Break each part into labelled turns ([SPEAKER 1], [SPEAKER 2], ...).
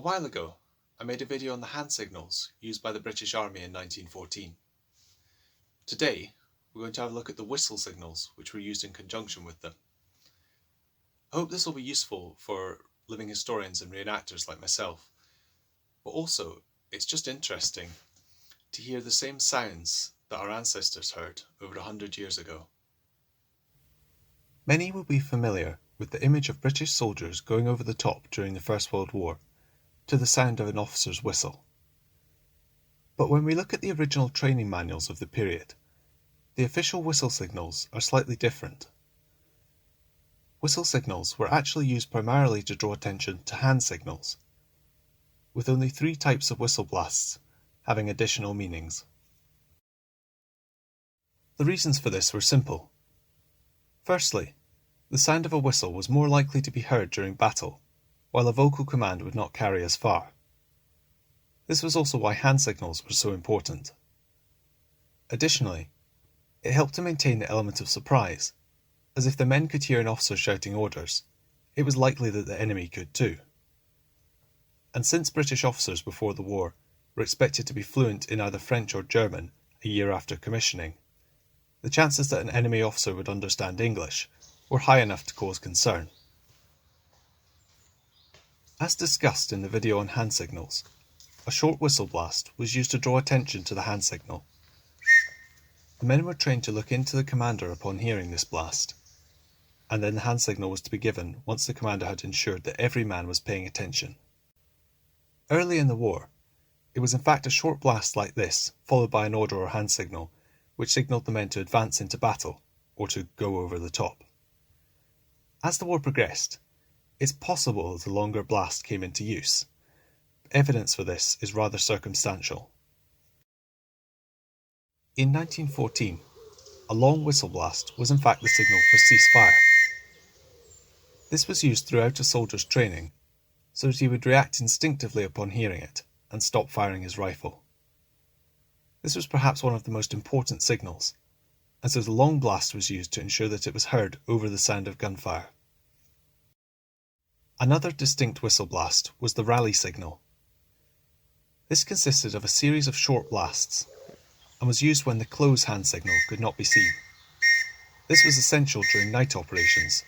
[SPEAKER 1] while ago, I made a video on the hand signals used by the British Army in 1914. Today, we're going to have a look at the whistle signals which were used in conjunction with them. I hope this will be useful for living historians and reenactors like myself, but also it's just interesting to hear the same sounds that our ancestors heard over 100 years ago. Many will be familiar with the image of British soldiers going over the top during the First World War to the sound of an officer's whistle. But when we look at the original training manuals of the period, the official whistle signals are slightly different. Whistle signals were actually used primarily to draw attention to hand signals, with only 3 types of whistle blasts having additional meanings. The reasons for this were simple. Firstly, the sound of a whistle was more likely to be heard during battle, while a vocal command would not carry as far. This was also why hand signals were so important. Additionally, it helped to maintain the element of surprise, as if the men could hear an officer shouting orders, it was likely that the enemy could too. And since British officers before the war were expected to be fluent in either French or German a year after commissioning, the chances that an enemy officer would understand English were high enough to cause concern. As discussed in the video on hand signals, a short whistle blast was used to draw attention to the hand signal. The men were trained to look into the commander upon hearing this blast, and then the hand signal was to be given once the commander had ensured that every man was paying attention. Early in the war, it was in fact a short blast like this, followed by an order or hand signal, which signalled the men to advance into battle, or to go over the top. As the war progressed, it's possible that a longer blast came into use. Evidence for this is rather circumstantial. In 1914, a long whistle blast was in fact the signal for ceasefire. This was used throughout a soldier's training, so that he would react instinctively upon hearing it and stop firing his rifle. This was perhaps one of the most important signals, and so the long blast was used to ensure that it was heard over the sound of gunfire. Another distinct whistle blast was the rally signal. This consisted of a series of short blasts, and was used when the close hand signal could not be seen. This was essential during night operations,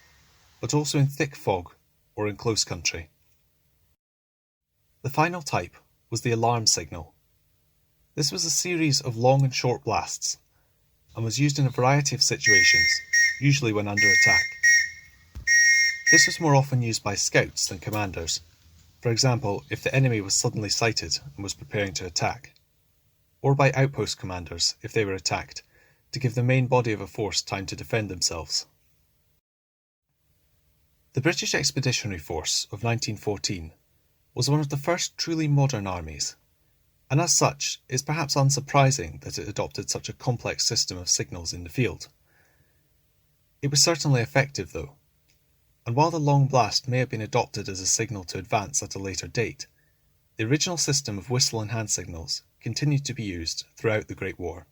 [SPEAKER 1] but also in thick fog or in close country. The final type was the alarm signal. This was a series of long and short blasts, and was used in a variety of situations, usually when under attack. This was more often used by scouts than commanders, for example if the enemy was suddenly sighted and was preparing to attack, or by outpost commanders if they were attacked, to give the main body of a force time to defend themselves. The British Expeditionary Force of 1914 was one of the first truly modern armies, and as such it's perhaps unsurprising that it adopted such a complex system of signals in the field. It was certainly effective though, and while the long blast may have been adopted as a signal to advance at a later date, the original system of whistle and hand signals continued to be used throughout the Great War.